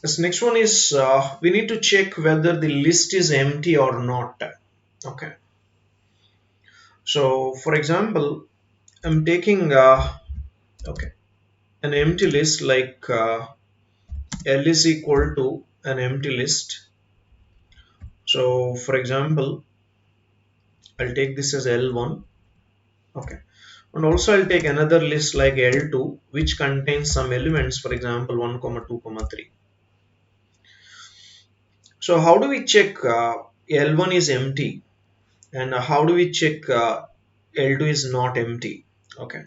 This next one is we need to check whether the list is empty or not. Okay. So for example, I'm taking okay, an empty list like L is equal to an empty list. So for example, I'll take this as L1. Okay. And also I'll take another list like L2 which contains some elements, for example 1, 2, 3. So how do we check L1 is empty, and how do we check L2 is not empty? Okay.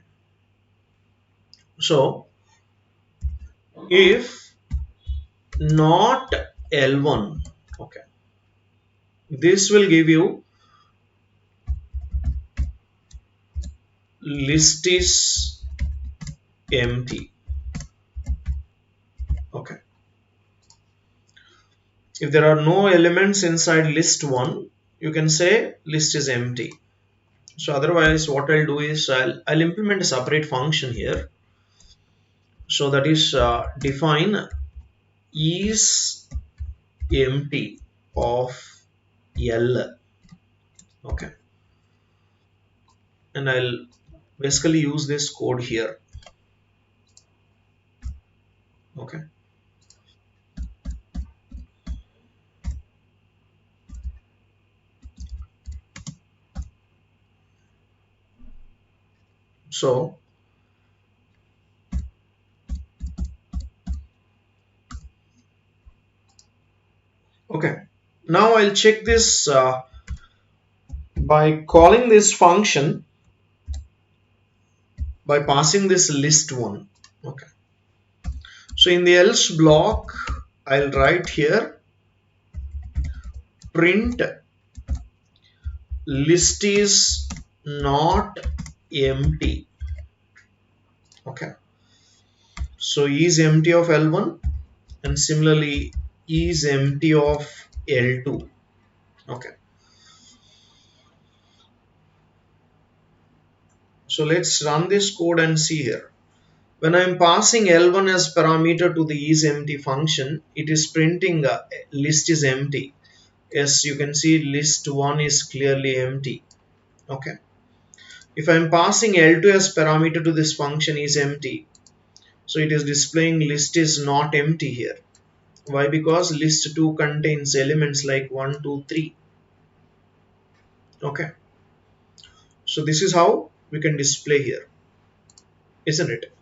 So if not L1, okay, this will give you list is empty. Okay. If there are no elements inside list 1, you can say list is empty. So otherwise what I'll do is I'll implement a separate function here. So that is define is empty of L. Okay. And I'll basically use this code here. Okay. So okay, now I'll check this by calling this function by passing this list 1. Okay. So in the else block, I'll write here print list is not empty. Okay. So is empty of L1 and similarly is empty of L2. Okay. So let's run this code and see here. When I'm passing L1 as parameter to the isEmpty function, it is printing list is empty. Yes, you can see list 1 is clearly empty. Okay. If I'm passing L2 as parameter to this function isEmpty, so it is displaying list is not empty here. Why? Because list 2 contains elements like 1, 2, 3. Okay. So this is how we can display here, isn't it?